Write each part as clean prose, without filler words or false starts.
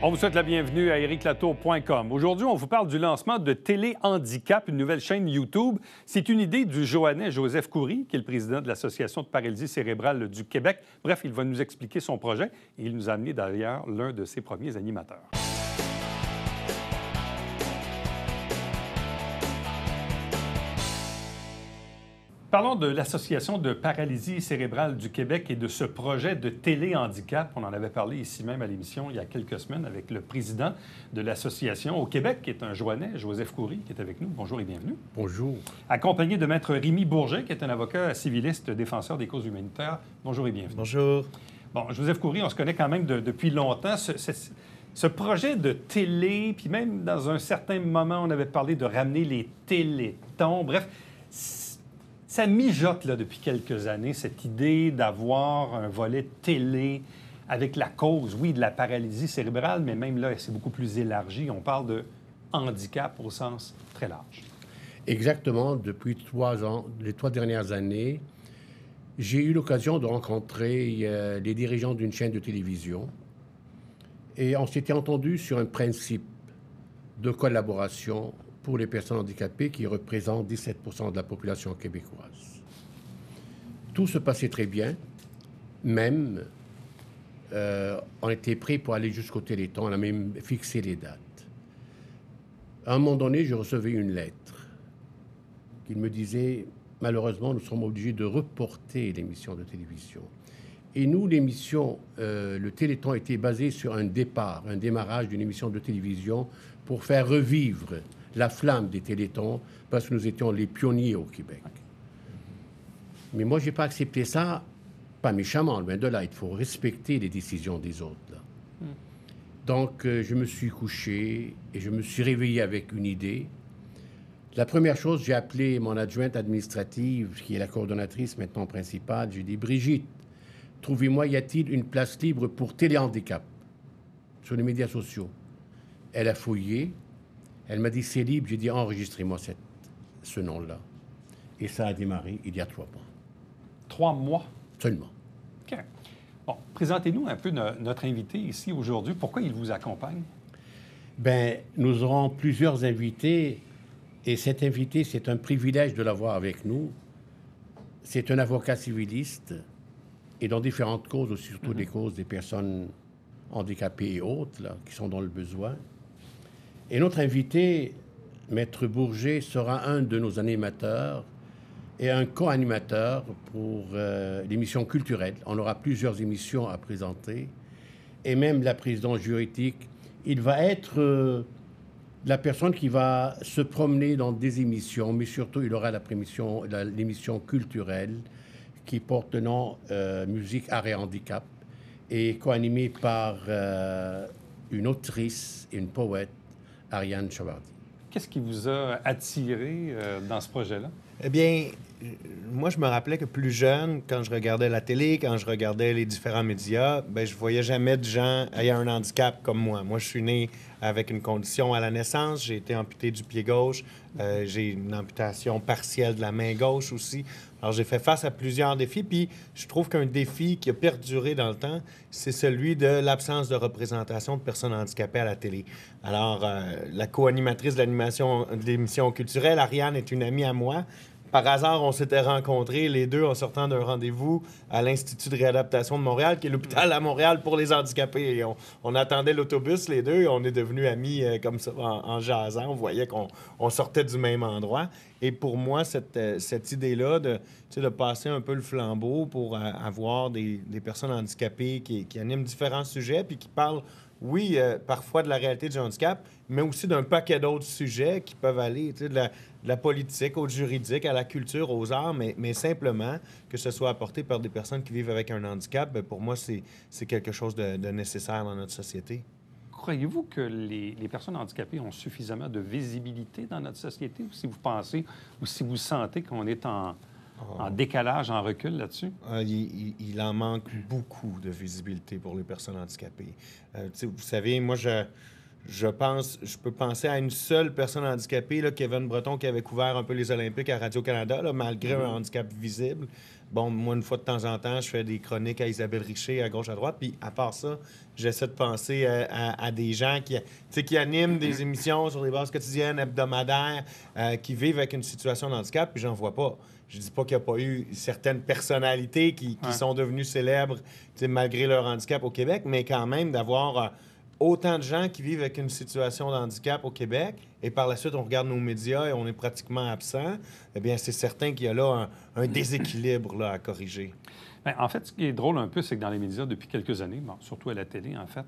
On vous souhaite la bienvenue à ericlatour.com. Aujourd'hui, on vous parle du lancement de Télé Handicap, une nouvelle chaîne YouTube. C'est une idée du Joannais Joseph Coury, qui est le président de l'Association de paralysie cérébrale du Québec. Bref, il va nous expliquer son projet et il nous a amené d'ailleurs l'un de ses premiers animateurs. Parlons de l'Association de paralysie cérébrale du Québec et de ce projet de télé-handicap. On en avait parlé ici même à l'émission il y a quelques semaines avec le président de l'Association au Québec, qui est un Joannais, Joseph Coury, qui est avec nous. Bonjour et bienvenue. Bonjour. Accompagné de Maître Rémi Bourget, qui est un avocat civiliste défenseur des causes humanitaires. Bonjour et bienvenue. Bonjour. Bon, Joseph Coury, on se connaît quand même depuis longtemps. Ce projet de télé, puis même dans un certain moment, on avait parlé de ramener les télétons. Bref, ça mijote là, depuis quelques années, cette idée d'avoir un volet télé avec la cause, oui, de la paralysie cérébrale, mais même là, c'est beaucoup plus élargi. On parle de handicap au sens très large. Exactement. Depuis 3 ans, les 3 dernières années, j'ai eu l'occasion de rencontrer les dirigeants d'une chaîne de télévision et on s'était entendu sur un principe de collaboration pour les personnes handicapées qui représentent 17% de la population québécoise. Tout se passait très bien, même on était prêts pour aller jusqu'au Téléthon, on a même fixé les dates. À un moment donné, je recevais une lettre qui me disait « Malheureusement, nous sommes obligés de reporter l'émission de télévision ». Et nous, l'émission, le Téléthon était basé sur un démarrage d'une émission de télévision pour faire revivre la flamme des Télétons, parce que nous étions les pionniers au Québec. Mais moi, je n'ai pas accepté ça, pas méchamment, loin de là. Il faut respecter les décisions des autres. Là. Donc, je me suis couché et je me suis réveillé avec une idée. La première chose, j'ai appelé mon adjointe administrative, qui est la coordonnatrice maintenant principale. J'ai dit, Brigitte, trouvez-moi, y a-t-il une place libre pour téléhandicap sur les médias sociaux? Elle a fouillé. Elle m'a dit, c'est libre. J'ai dit, enregistrez-moi ce nom-là. Et ça a démarré il y a 3 mois. 3 mois? Seulement. OK. Bon, présentez-nous un peu notre invité ici aujourd'hui. Pourquoi il vous accompagne? Bien, nous aurons plusieurs invités. Et cet invité, c'est un privilège de l'avoir avec nous. C'est un avocat civiliste et dans différentes causes, surtout des causes des personnes handicapées et autres, là, qui sont dans le besoin. Et notre invité, Maître Bourget, sera un de nos animateurs et un co-animateur pour l'émission culturelle. On aura plusieurs émissions à présenter. Et même la présidence juridique, il va être la personne qui va se promener dans des émissions, mais surtout, il aura l'émission culturelle qui porte le nom Musique, Art et Handicap et co-animée par une autrice et une poète, Ariane Chavardi. Qu'est-ce qui vous a attiré dans ce projet-là? Eh bien, moi, je me rappelais que plus jeune, quand je regardais la télé, quand je regardais les différents médias, bien, je voyais jamais de gens ayant un handicap comme moi. Moi, je suis né avec une condition à la naissance. J'ai été amputé du pied gauche. J'ai une amputation partielle de la main gauche aussi. Alors, j'ai fait face à plusieurs défis. Puis, je trouve qu'un défi qui a perduré dans le temps, c'est celui de l'absence de représentation de personnes handicapées à la télé. Alors, la co-animatrice de l'émission culturelle, Ariane, est une amie à moi. Par hasard, on s'était rencontrés les deux en sortant d'un rendez-vous à l'Institut de réadaptation de Montréal, qui est l'hôpital à Montréal pour les handicapés. Et on attendait l'autobus, les deux, et on est devenus amis comme ça, en jasant. On voyait qu'on sortait du même endroit. Et pour moi, cette idée-là de passer un peu le flambeau pour avoir des personnes handicapées qui animent différents sujets puis qui parlent, oui, parfois de la réalité du handicap, mais aussi d'un paquet d'autres sujets qui peuvent aller de la politique au juridique, à la culture, aux arts, mais simplement que ce soit apporté par des personnes qui vivent avec un handicap, bien, pour moi, c'est quelque chose de nécessaire dans notre société. Croyez-vous que les personnes handicapées ont suffisamment de visibilité dans notre société, ou si vous pensez, ou si vous sentez qu'on est en décalage, en recul là-dessus? Il en manque beaucoup de visibilité pour les personnes handicapées. Vous savez, moi, je peux penser à une seule personne handicapée, là, Kevin Breton, qui avait couvert un peu les Olympiques à Radio-Canada, là, malgré un handicap visible. Bon, moi, une fois de temps en temps, je fais des chroniques à Isabelle Richer, à gauche, à droite. Puis, à part ça, j'essaie de penser à des gens qui animent des émissions sur des bases quotidiennes, hebdomadaires, qui vivent avec une situation de handicap, puis j'en vois pas. Je dis pas qu'il n'y a pas eu certaines personnalités qui sont devenues célèbres, malgré leur handicap au Québec, mais quand même d'avoir... autant de gens qui vivent avec une situation de handicap au Québec, et par la suite, on regarde nos médias et on est pratiquement absent, eh bien, c'est certain qu'il y a là un déséquilibre là, à corriger. Bien, en fait, ce qui est drôle un peu, c'est que dans les médias, depuis quelques années, bon, surtout à la télé, en fait,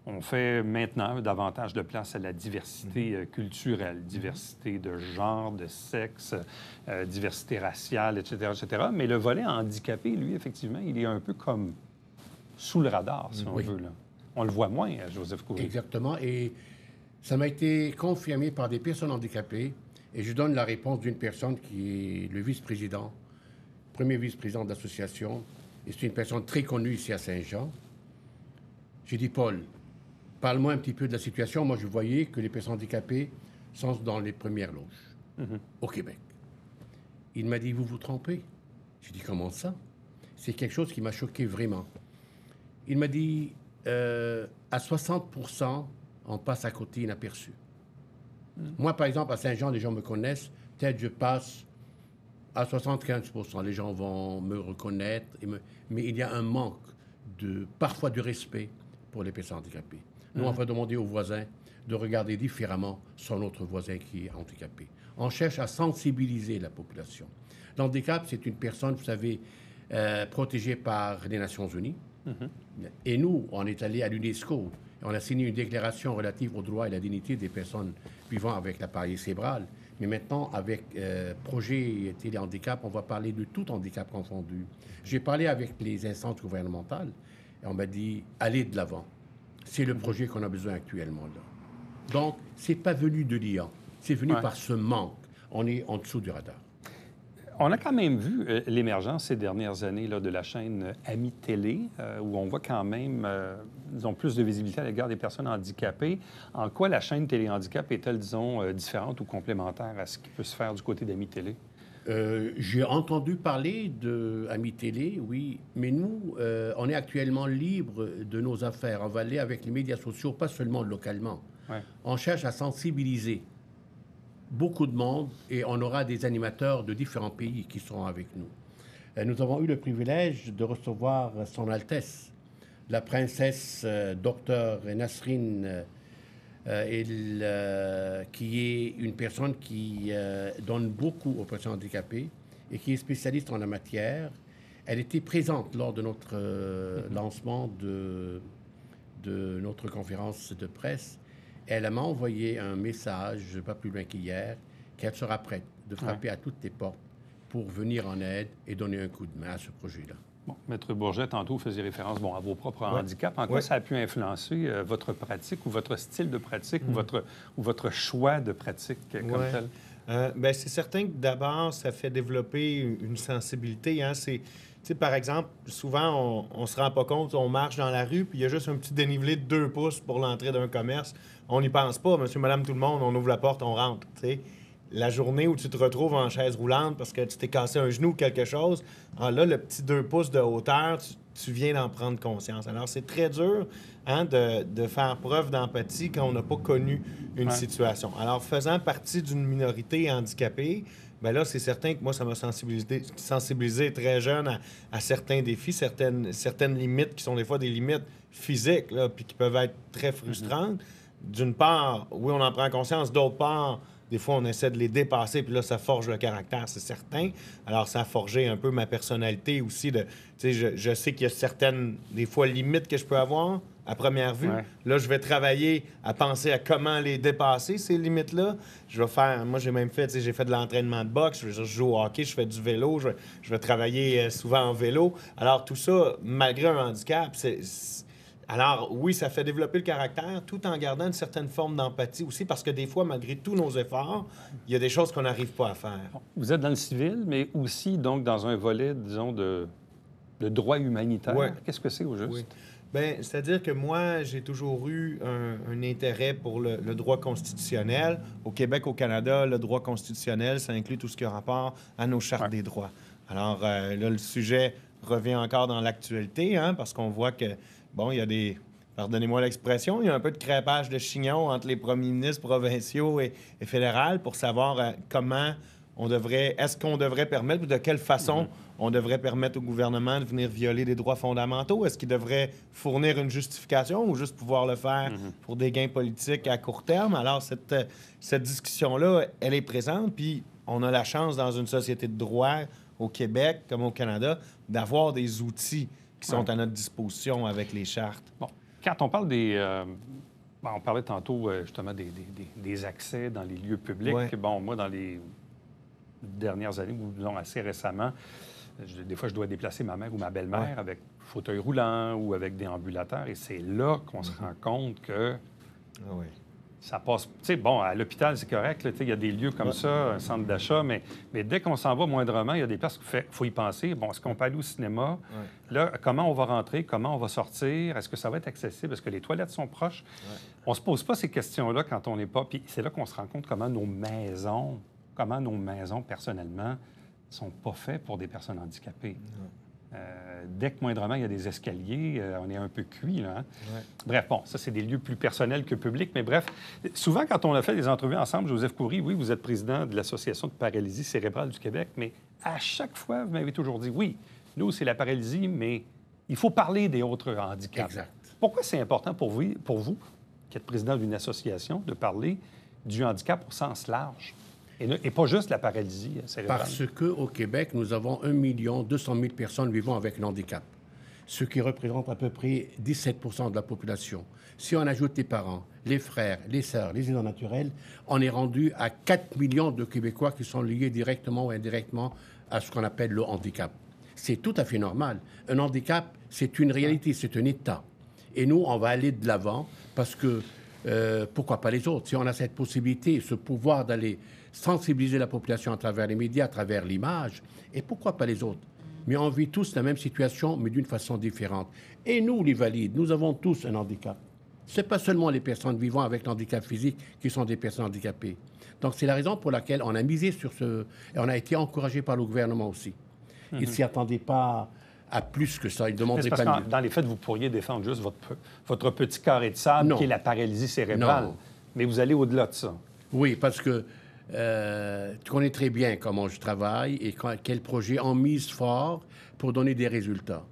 on fait maintenant davantage de place à la diversité culturelle, diversité de genre, de sexe, diversité raciale, etc., etc. Mais le volet handicapé, lui, effectivement, il est un peu comme sous le radar, si on veut, là. On le voit moins, Joseph Coury. Exactement. Et ça m'a été confirmé par des personnes handicapées. Et je donne la réponse d'une personne qui est le vice-président, premier vice-président de l'association. Et c'est une personne très connue ici à Saint-Jean. J'ai dit, Paul, parle-moi un petit peu de la situation. Moi, je voyais que les personnes handicapées sont dans les premières loges au Québec. Il m'a dit, vous vous trompez. J'ai dit, comment ça? C'est quelque chose qui m'a choqué vraiment. Il m'a dit... à 60%, on passe à côté inaperçu. Moi, par exemple, à Saint-Jean, les gens me connaissent. Peut-être je passe à 75%. Les gens vont me reconnaître. Mais il y a un manque, parfois, de respect pour les personnes handicapées. Nous, on va demander aux voisins de regarder différemment son autre voisin qui est handicapé. On cherche à sensibiliser la population. L'handicap, c'est une personne, vous savez, protégée par les Nations Unies. Et nous, on est allé à l'UNESCO et on a signé une déclaration relative aux droits et la dignité des personnes vivant avec l'appareil cérébral. Mais maintenant, avec projet Téléhandicap, on va parler de tout handicap confondu. J'ai parlé avec les instances gouvernementales et on m'a dit, allez de l'avant. C'est le projet qu'on a besoin actuellement là. Donc, c'est pas venu de l'IA, c'est venu par ce manque. On est en dessous du radar. On a quand même vu l'émergence ces dernières années là, de la chaîne Ami Télé, où on voit quand même, disons, plus de visibilité à l'égard des personnes handicapées. En quoi la chaîne Téléhandicap est-elle, disons, différente ou complémentaire à ce qui peut se faire du côté d'Ami Télé? J'ai entendu parler de Ami Télé, oui, mais nous, on est actuellement libre de nos affaires. On va aller avec les médias sociaux, pas seulement localement. Ouais. On cherche à sensibiliser beaucoup de monde et on aura des animateurs de différents pays qui seront avec nous. Nous avons eu le privilège de recevoir Son Altesse, la princesse Dr Nasrine, qui est une personne qui donne beaucoup aux personnes handicapées et qui est spécialiste en la matière. Elle était présente lors de notre lancement de notre conférence de presse. Elle m'a envoyé un message, pas plus loin qu'hier, qu'elle sera prête de frapper à toutes les portes pour venir en aide et donner un coup de main à ce projet-là. Bon, Maître Bourget, tantôt, vous faisiez référence à vos propres handicaps. En quoi ça a pu influencer votre pratique ou votre style de pratique ou votre choix de pratique comme tel? Bien, c'est certain que d'abord, ça fait développer une sensibilité. Hein? Tu sais, par exemple, souvent, on ne se rend pas compte, on marche dans la rue, puis il y a juste un petit dénivelé de 2 pouces pour l'entrée d'un commerce. On n'y pense pas, monsieur, madame, tout le monde, on ouvre la porte, on rentre, tu sais. La journée où tu te retrouves en chaise roulante parce que tu t'es cassé un genou ou quelque chose, là, le petit 2 pouces de hauteur, tu viens d'en prendre conscience. Alors, c'est très dur de faire preuve d'empathie quand on n'a pas connu une situation. Alors, faisant partie d'une minorité handicapée, bien là, c'est certain que moi, ça m'a sensibilisé très jeune à certains défis, certaines limites qui sont des fois des limites physiques, là, puis qui peuvent être très frustrantes. D'une part, oui, on en prend conscience. D'autre part, des fois, on essaie de les dépasser, puis là, ça forge le caractère, c'est certain. Alors, ça a forgé un peu ma personnalité aussi. Je sais qu'il y a certaines, des fois, limites que je peux avoir à première vue. Ouais. Là, je vais travailler à penser à comment les dépasser, ces limites-là. Je vais faire... Moi, j'ai même fait... J'ai fait de l'entraînement de boxe, je joue au hockey, je fais du vélo, je vais travailler souvent en vélo. Alors, tout ça, malgré un handicap, Alors, oui, ça fait développer le caractère tout en gardant une certaine forme d'empathie aussi, parce que des fois, malgré tous nos efforts, il y a des choses qu'on n'arrive pas à faire. Vous êtes dans le civil, mais aussi, donc, dans un volet, disons, de droit humanitaire. Ouais. Qu'est-ce que c'est au juste? Oui. Bien, c'est-à-dire que moi, j'ai toujours eu un intérêt pour le droit constitutionnel. Au Québec, au Canada, le droit constitutionnel, ça inclut tout ce qui a rapport à nos chartes des droits. Alors là, le sujet revient encore dans l'actualité, hein, parce qu'on voit que, bon, il y a des... Pardonnez-moi l'expression, il y a un peu de crêpage de chignon entre les premiers ministres provinciaux et fédéraux pour savoir comment on devrait... Est-ce qu'on devrait permettre ou de quelle façon on devrait permettre au gouvernement de venir violer des droits fondamentaux? Est-ce qu'il devrait fournir une justification ou juste pouvoir le faire pour des gains politiques à court terme? Alors, cette discussion-là, elle est présente, puis on a la chance dans une société de droit au Québec comme au Canada d'avoir des outils qui sont à notre disposition avec les chartes. Bon. Quand on parle on parlait tantôt justement des accès dans les lieux publics. Ouais. Bon, moi, dans les dernières années, ou disons assez récemment, des fois, je dois déplacer ma mère ou ma belle-mère avec fauteuil roulant ou avec déambulateur. Et c'est là qu'on se rend compte que ça passe... Tu sais, bon, à l'hôpital, c'est correct. Il y a des lieux comme ça, un centre d'achat, mais dès qu'on s'en va moindrement, il y a des places qu'il faut y penser. Bon, est-ce qu'on peut aller au cinéma? Là, comment on va rentrer? Comment on va sortir? Est-ce que ça va être accessible? Est-ce que les toilettes sont proches? On se pose pas ces questions-là quand on n'est pas... Puis c'est là qu'on se rend compte comment nos maisons, personnellement, sont pas faites pour des personnes handicapées. Dès que moindrement il y a des escaliers, on est un peu cuit, là. Hein? Bref, bon, ça, c'est des lieux plus personnels que publics, mais bref, souvent, quand on a fait des entrevues ensemble, Joseph Coury, oui, vous êtes président de l'Association de paralysie cérébrale du Québec, mais à chaque fois, vous m'avez toujours dit, oui, nous, c'est la paralysie, mais il faut parler des autres handicaps. Exact. Pourquoi c'est important pour vous, qui êtes président d'une association, de parler du handicap au sens large? Et pas juste la paralysie cérébrale. Parce qu'au Québec, nous avons 1 200 000 personnes vivant avec un handicap, ce qui représente à peu près 17 % de la population. Si on ajoute les parents, les frères, les sœurs, les aidants naturels, on est rendu à 4 millions de Québécois qui sont liés directement ou indirectement à ce qu'on appelle le handicap. C'est tout à fait normal. Un handicap, c'est une réalité, c'est un état. Et nous, on va aller de l'avant parce que, pourquoi pas les autres? Si on a cette possibilité, ce pouvoir d'aller sensibiliser la population à travers les médias, à travers l'image, et pourquoi pas les autres? Mais on vit tous la même situation, mais d'une façon différente. Et nous, les valides, nous avons tous un handicap. Ce n'est pas seulement les personnes vivant avec l'handicap physique qui sont des personnes handicapées. Donc, c'est la raison pour laquelle on a misé sur ce... Et on a été encouragé par le gouvernement aussi. Il ne s'y attendait pas à plus que ça. Il ne demandait pas mieux. Dans les faits, vous pourriez défendre juste votre petit carré de sable, qui est la paralysie cérébrale. Non. Mais vous allez au-delà de ça. Oui, parce que tu connais très bien comment je travaille et quel projet on mise fort pour donner des résultats.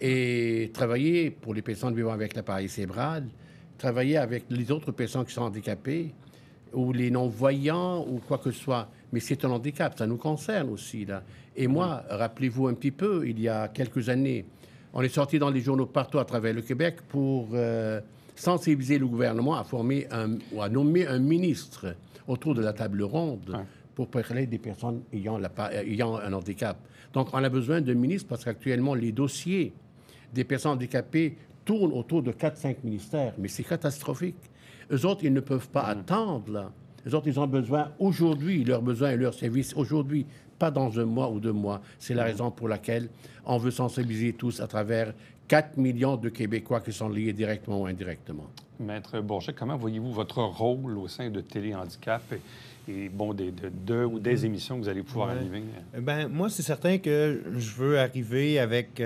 Et travailler pour les personnes vivant avec la paralysie cérébrale, travailler avec les autres personnes qui sont handicapées ou les non-voyants ou quoi que ce soit. Mais c'est un handicap, ça nous concerne aussi, là. Et moi, rappelez-vous un petit peu, il y a quelques années, on est sorti dans les journaux partout à travers le Québec pour sensibiliser le gouvernement à nommer un ministre autour de la table ronde pour parler des personnes ayant un handicap. Donc, on a besoin d'un ministre parce qu'actuellement, les dossiers des personnes handicapées tournent autour de 4-5 ministères. Mais c'est catastrophique. Eux autres, ils ne peuvent pas attendre, là. Eux autres, ils ont besoin aujourd'hui, leurs besoins et leurs services aujourd'hui, pas dans 1 mois ou 2 mois. C'est la raison pour laquelle on veut sensibiliser tous à travers 4 millions de Québécois qui sont liés directement ou indirectement. Maître Bourget, comment voyez-vous votre rôle au sein de Téléhandicap et bon, des émissions que vous allez pouvoir animer? Bien, moi, c'est certain que je veux arriver avec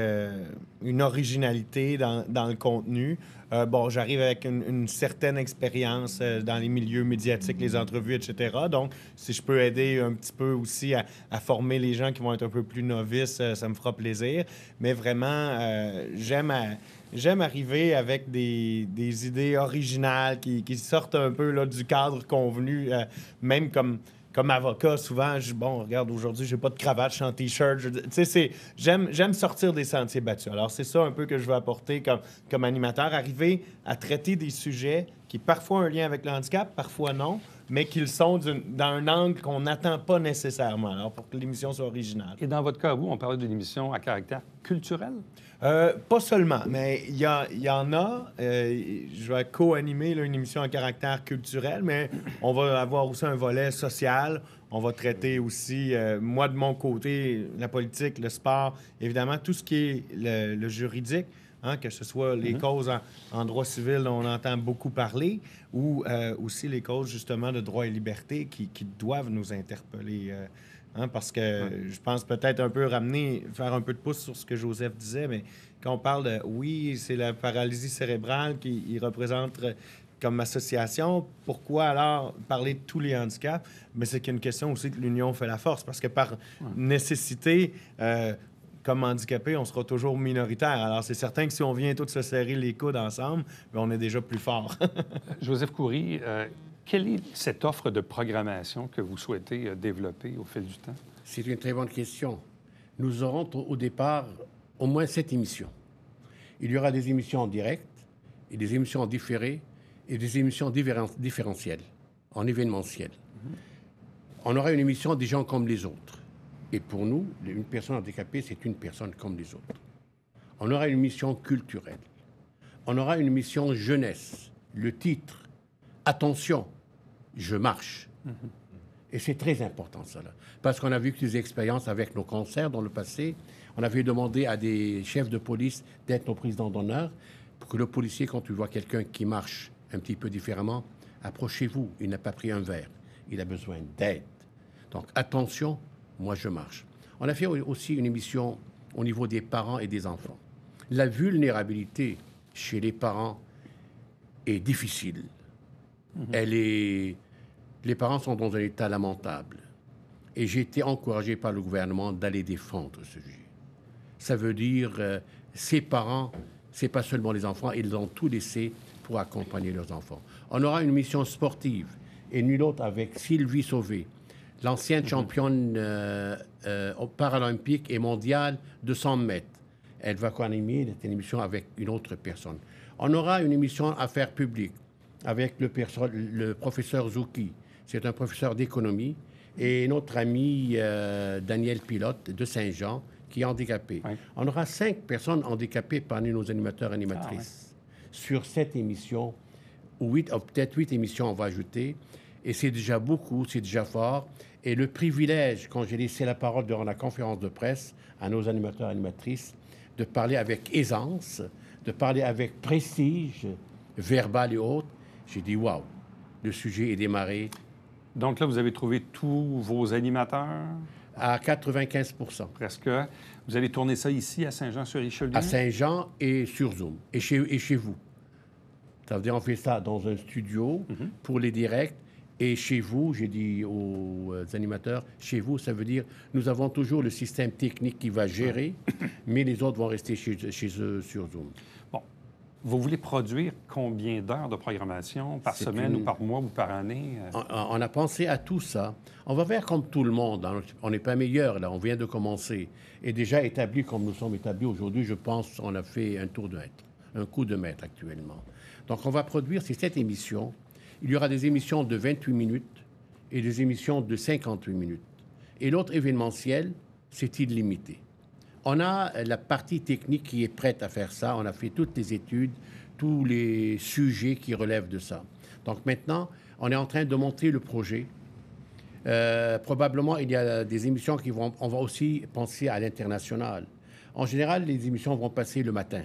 une originalité dans le contenu. Bon, j'arrive avec une certaine expérience dans les milieux médiatiques, les entrevues, etc. Donc, si je peux aider un petit peu aussi à former les gens qui vont être un peu plus novices, ça me fera plaisir. Mais vraiment, j'aime arriver avec des idées originales qui sortent un peu là, du cadre convenu, même comme avocat, souvent, regarde, aujourd'hui, j'ai pas de cravate, je suis en T-shirt. Tu sais, j'aime sortir des sentiers battus. Alors, c'est ça un peu que je veux apporter comme animateur, arriver à traiter des sujets qui parfois ont un lien avec le handicap, parfois non, mais qu'ils sont dans un angle qu'on n'attend pas nécessairement, alors pour que l'émission soit originale. Et dans votre cas, vous, on parlait d'une émission à caractère culturel? Pas seulement, mais il y en a. Je vais co-animer une émission à caractère culturel, mais on va avoir aussi un volet social. On va traiter aussi, moi de mon côté, la politique, le sport, évidemment, tout ce qui est le juridique. hein, que ce soit les causes en droit civil dont on entend beaucoup parler, ou aussi les causes, justement, de droits et libertés qui doivent nous interpeller. Parce que je pense peut-être un peu faire un peu de pouce sur ce que Joseph disait, mais quand on parle de, oui, c'est la paralysie cérébrale qui représente comme association, pourquoi alors parler de tous les handicaps? Mais c'est qu'il y a une question aussi que l'union fait la force, parce que par nécessité, comme handicapés, on sera toujours minoritaire. Alors c'est certain que si on vient tous se serrer les coudes ensemble, bien, on est déjà plus fort. Joseph Khoury, quelle est cette offre de programmation que vous souhaitez développer au fil du temps? C'est une très bonne question. Nous aurons au départ au moins 7 émissions. Il y aura des émissions en direct, et des émissions en différé, et des émissions différentielles, en événementiel. On aura une émission des gens comme les autres. Et pour nous, une personne handicapée, c'est une personne comme les autres. On aura une émission culturelle. On aura une émission jeunesse. Le titre, attention, je marche. Et c'est très important, ça, là. Parce qu'on a vu que des expériences avec nos concerts dans le passé. On avait demandé à des chefs de police d'être nos présidents d'honneur pour que le policier, quand tu vois quelqu'un qui marche un petit peu différemment, approchez-vous. Il n'a pas pris un verre. Il a besoin d'aide. Donc, attention, moi, je marche. On a fait aussi une émission au niveau des parents et des enfants. La vulnérabilité chez les parents est difficile. Les parents sont dans un état lamentable. Et j'ai été encouragé par le gouvernement d'aller défendre ce sujet. Ça veut dire, ces parents, c'est pas seulement les enfants, ils ont tout laissé pour accompagner leurs enfants. On aura une mission sportive, et nul autre avec Sylvie Sauvé, l'ancienne championne paralympique et mondiale de 100 mètres. Elle va co-animer cette émission avec une autre personne. On aura une émission Affaires publiques avec le professeur Zouki. C'est un professeur d'économie. Et notre ami Daniel Pilote de Saint-Jean, qui est handicapé. Oui. On aura 5 personnes handicapées parmi nos animateurs et animatrices. Sur 7 émissions, ou peut-être 8 émissions, on va ajouter. Et c'est déjà beaucoup, c'est déjà fort. Et le privilège, quand j'ai laissé la parole durant la conférence de presse à nos animateurs et animatrices, de parler avec aisance, de parler avec prestige, verbal et autres, j'ai dit, waouh, le sujet est démarré. Donc là, vous avez trouvé tous vos animateurs? À 95 %. Presque. Vous allez tourner ça ici, à Saint-Jean-sur-Richelieu? À Saint-Jean et sur Zoom. Et chez vous. Ça veut dire on fait ça dans un studio pour les directs. Et chez vous, j'ai dit aux animateurs, chez vous, ça veut dire nous avons toujours le système technique qui va gérer, mais les autres vont rester chez eux sur Zoom. Bon. Vous voulez produire combien d'heures de programmation par semaine ou par mois ou par année? On a pensé à tout ça. On va faire comme tout le monde. Hein. On n'est pas meilleur, là. On vient de commencer. Et déjà établi comme nous sommes établis aujourd'hui, je pense qu'on a fait un tour de maître, un coup de maître actuellement. Donc, on va produire ces 7 émissions. Il y aura des émissions de 28 minutes et des émissions de 58 minutes. Et l'autre événementiel, c'est illimité. On a la partie technique qui est prête à faire ça. On a fait toutes les études, tous les sujets qui relèvent de ça. Donc maintenant, on est en train de monter le projet. Probablement, il y a des émissions qui vont... On va aussi penser à l'international. En général, les émissions vont passer le matin.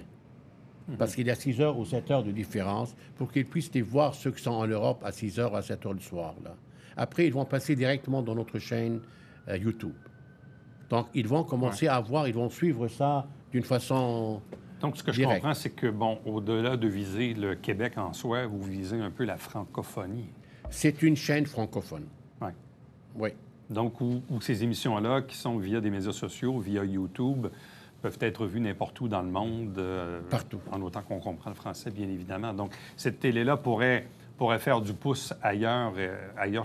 Parce qu'il y a 6 heures ou 7 heures de différence pour qu'ils puissent les voir, ceux qui sont en Europe, à 6 heures ou à 7 heures le soir. Là. Après, ils vont passer directement dans notre chaîne YouTube. Donc, ils vont commencer à voir, ils vont suivre ça d'une façon Donc, ce que directe. Je comprends, c'est que, bon, au-delà de viser le Québec en soi, vous visez un peu la francophonie. C'est une chaîne francophone. Oui. Oui. Donc, où ces émissions-là, qui sont via des médias sociaux, via YouTube, peuvent être vues n'importe où dans le monde. Partout. En autant qu'on comprend le français, bien évidemment. Donc, cette télé-là pourrait faire du pouce ailleurs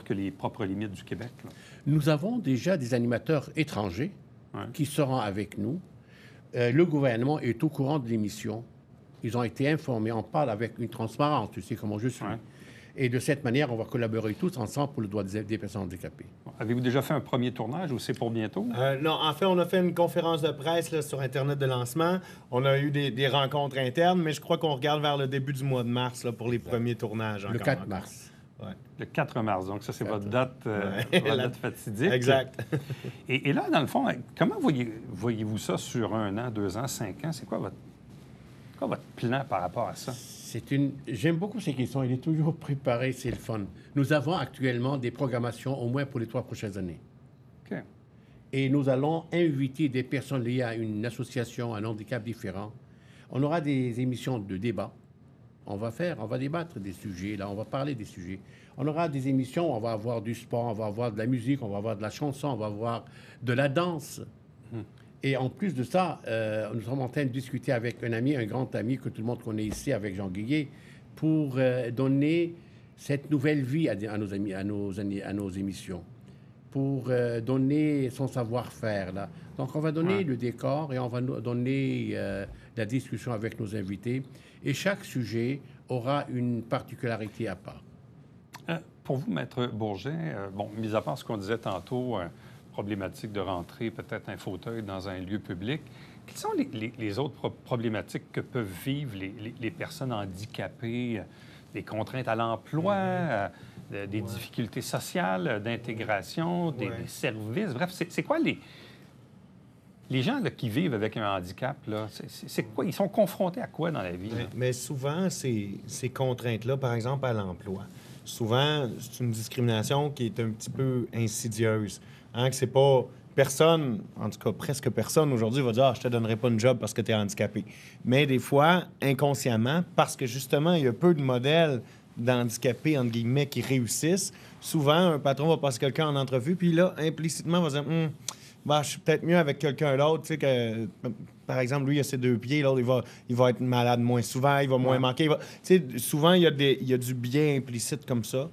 que les propres limites du Québec. Là. Nous avons déjà des animateurs étrangers qui seront avec nous. Le gouvernement est au courant de l'émission. Ils ont été informés. On parle avec une transparence, tu sais comment je suis. Ouais. Et de cette manière, on va collaborer tous ensemble pour le droit des personnes handicapées. Avez-vous déjà fait un premier tournage ou c'est pour bientôt? Non, en fait, on a fait une conférence de presse là, sur Internet de lancement. On a eu des rencontres internes, mais je crois qu'on regarde vers le début du mois de mars là, pour les premiers tournages. Le 4 mars. Ouais. Le 4 mars, donc ça, c'est votre date, date fatidique. Exact. Et là, dans le fond, comment voyez-vous ça sur 1 an, 2 ans, 5 ans? C'est quoi votre quoi votre plan par rapport à ça? J'aime beaucoup ces questions. Il est toujours préparé, c'est le fun. Nous avons actuellement des programmations au moins pour les 3 prochaines années. OK. Et nous allons inviter des personnes liées à une association, un handicap différent. On aura des émissions de débat. On va débattre des sujets, là, on va parler des sujets. On aura des émissions, on va avoir du sport, on va avoir de la musique, on va avoir de la chanson, on va avoir de la danse. Et en plus de ça, nous sommes en train de discuter avec un ami, un grand ami que tout le monde connaît ici, avec Jean Guillet, pour donner cette nouvelle vie à nos amis, à nos émissions, pour donner son savoir-faire, là. Donc, on va donner le décor et on va donner la discussion avec nos invités. Et chaque sujet aura une particularité à part. Pour vous, Maître Bourget, mis à part ce qu'on disait tantôt, problématique de rentrer peut-être un fauteuil dans un lieu public, quelles sont les autres problématiques que peuvent vivre les personnes handicapées? Des contraintes à l'emploi, des difficultés sociales, d'intégration, des services. Bref, c'est quoi les gens là, qui vivent avec un handicap, là, c'est quoi? Ils sont confrontés à quoi dans la vie? Mais souvent, ces contraintes-là, par exemple, à l'emploi, souvent, c'est une discrimination qui est un petit peu insidieuse. Hein, que c'est pas... Personne, en tout cas presque personne aujourd'hui, va dire « Ah, je te donnerai pas une job parce que tu es handicapé ». Mais des fois, inconsciemment, parce que justement, il y a peu de modèles d'handicapés, entre guillemets, qui réussissent, souvent, un patron va passer quelqu'un en entrevue, puis là, implicitement, va dire je suis peut-être mieux avec quelqu'un d'autre, tu sais, que, par exemple, lui, il a ses 2 pieds, l'autre, il va être malade moins souvent, il va moins manquer. Tu sais, souvent, il y a du bien implicite comme ça.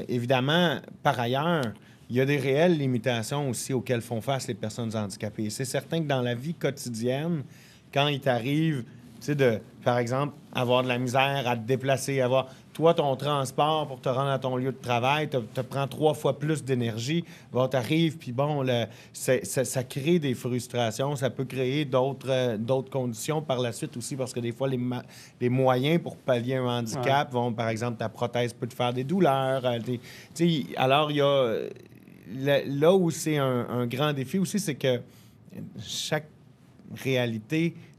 Évidemment, par ailleurs, il y a des réelles limitations aussi auxquelles font face les personnes handicapées. C'est certain que dans la vie quotidienne, quand il t'arrive, tu sais, par exemple, avoir de la misère à te déplacer, toi, ton transport pour te rendre à ton lieu de travail, te prend 3 fois plus d'énergie. T'arrives, puis bon, ça crée des frustrations. Ça peut créer d'autres conditions par la suite aussi, parce que des fois, les moyens pour pallier un handicap vont, par exemple, ta prothèse peut te faire des douleurs. Alors, il y a... Là où c'est un grand défi aussi, c'est que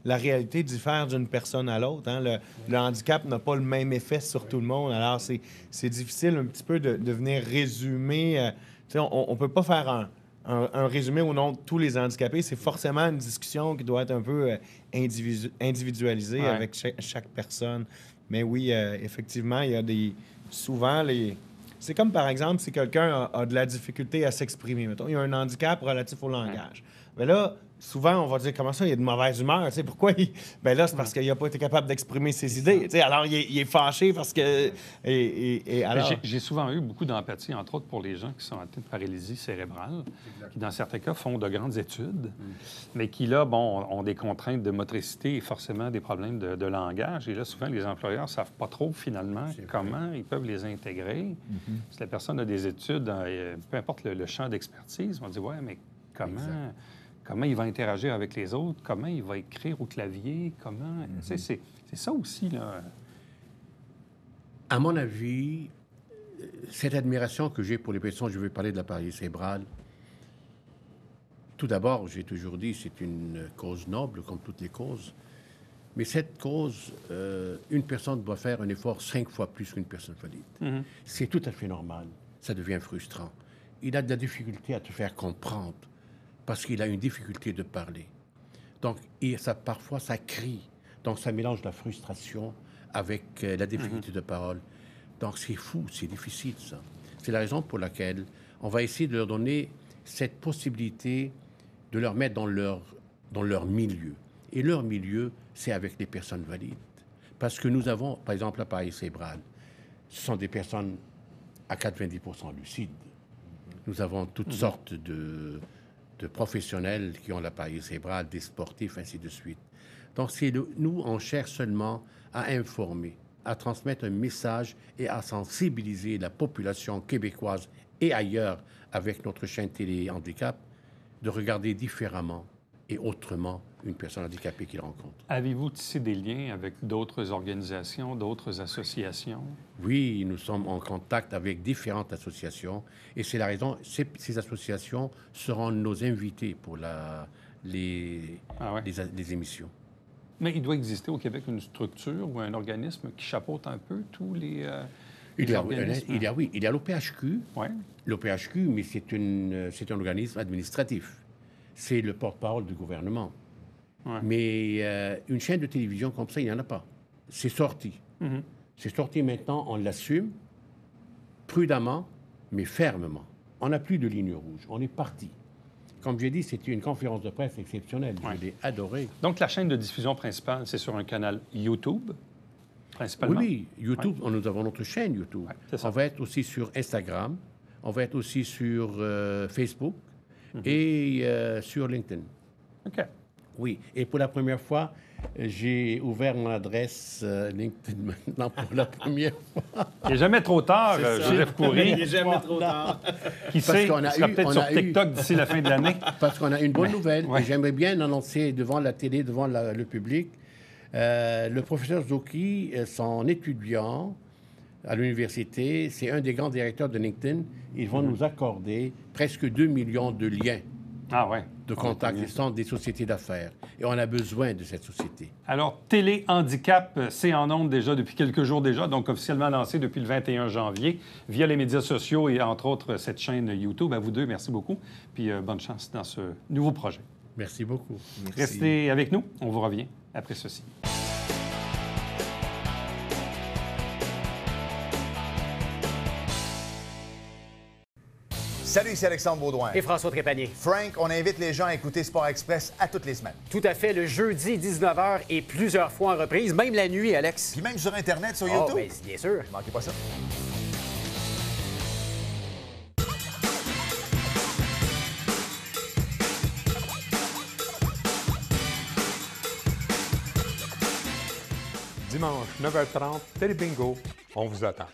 la réalité diffère d'une personne à l'autre. Hein. Le handicap n'a pas le même effet sur tout le monde. Alors, c'est difficile un petit peu de venir résumer. On ne peut pas faire un résumé au nom de tous les handicapés. C'est forcément une discussion qui doit être un peu individualisée avec chaque personne. Mais oui, effectivement, il y a souvent, c'est comme, par exemple, si quelqu'un a de la difficulté à s'exprimer. Mettons, il y a un handicap relatif au langage. Mais là, souvent, on va dire, comment ça, il y a de mauvaise humeur? Tu sais, pourquoi? Ben là, c'est parce qu'il n'a pas été capable d'exprimer ses idées. Tu sais, alors, il est fâché parce que... alors... J'ai souvent eu beaucoup d'empathie, entre autres pour les gens qui sont atteints de paralysie cérébrale, qui, dans certains cas, font de grandes études, mais qui, là, ont des contraintes de motricité et forcément des problèmes de langage. Et là, souvent, les employeurs ne savent pas trop, finalement, comment ils peuvent les intégrer. Si la personne a des études, peu importe le champ d'expertise, on dit, ouais, mais comment il va interagir avec les autres, comment il va écrire au clavier, comment... Tu sais, c'est ça aussi, là. À mon avis, cette admiration que j'ai pour les personnes, je vais parler de la paralysie cérébrale. Tout d'abord, j'ai toujours dit, c'est une cause noble, comme toutes les causes. Mais cette cause, une personne doit faire un effort 5 fois plus qu'une personne valide. C'est tout à fait normal. Ça devient frustrant. Il a de la difficulté à te faire comprendre parce qu'il a une difficulté de parler. Donc, parfois, ça crie. Donc, ça mélange la frustration avec la difficulté de parole. Donc, c'est fou, c'est difficile, ça. C'est la raison pour laquelle on va essayer de leur donner cette possibilité de leur mettre dans leur milieu. Et leur milieu, c'est avec les personnes valides. Parce que nous avons, par exemple, l'appareil cérébral. Ce sont des personnes à 90% lucides. Nous avons toutes sortes de professionnels qui ont l'appareil cérébral, des sportifs, ainsi de suite. Donc, nous, on cherche seulement à informer, à transmettre un message et à sensibiliser la population québécoise et ailleurs avec notre chaîne télé handicap de regarder différemment et autrement une personne handicapée qu'ils rencontrent. Avez-vous tissé des liens avec d'autres organisations, d'autres associations? Oui, nous sommes en contact avec différentes associations et c'est la raison, ces associations seront nos invités pour les émissions. Mais il doit exister au Québec une structure ou un organisme qui chapeaute un peu tous les Il y a organismes. l'OPHQ. Ouais. L'OPHQ, mais c'est un organisme administratif. C'est le porte-parole du gouvernement. Ouais. Mais une chaîne de télévision comme ça, il n'y en a pas. C'est sorti. Mhm. C'est sorti maintenant, on l'assume, prudemment, mais fermement. On n'a plus de ligne rouge. On est parti. Comme j'ai dit, c'était une conférence de presse exceptionnelle. Ouais. Je l'ai adorée. Donc, la chaîne de diffusion principale, c'est sur un canal YouTube, principalement? Oui, YouTube, nous avons notre chaîne YouTube. Ouais, c'est ça. On va être aussi sur Instagram, on va être aussi sur Facebook et sur LinkedIn. OK. Oui, et pour la première fois, j'ai ouvert mon adresse LinkedIn maintenant pour la première fois. Il n'est jamais trop tard, Joseph Il Coury. n'est jamais trop tard. Qui Parce sait, qu'on a il sera eu- peut-être on sur a eu- TikTok d'ici la fin de l'année. Parce qu'on a une bonne nouvelle, ouais. et j'aimerais bien annoncer devant la télé, devant le public. Le professeur Zouki, son étudiant à l'université, c'est un des grands directeurs de LinkedIn. Ils vont nous accorder presque 2 millions de liens Ah ouais. de contacts qui sont des sociétés d'affaires. Et on a besoin de cette société. Alors, Télé Handicap, c'est en ondes déjà depuis quelques jours déjà, donc officiellement lancé depuis le 21 janvier via les médias sociaux et entre autres cette chaîne YouTube. À vous deux, merci beaucoup. Puis bonne chance dans ce nouveau projet. Merci beaucoup. Restez avec nous, on vous revient après ceci. Salut, ici Alexandre Baudouin. Et François Trépanier. Frank, on invite les gens à écouter Sport Express à toutes les semaines. Tout à fait, le jeudi 19h et plusieurs fois en reprise, même la nuit, Alex. Puis même sur Internet, sur Oh, YouTube. ben, bien sûr. Manquez pas ça. Dimanche, 9h30, Télé Bingo, on vous attend.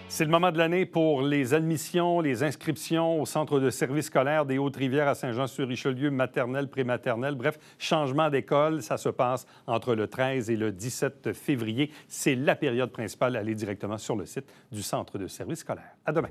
C'est le moment de l'année pour les admissions, les inscriptions au centre de service scolaire des Hautes-Rivières à Saint-Jean-sur-Richelieu, maternelle, prématernelle. Bref, changement d'école, ça se passe entre le 13 et le 17 février. C'est la période principale. Allez directement sur le site du centre de service scolaire. À demain.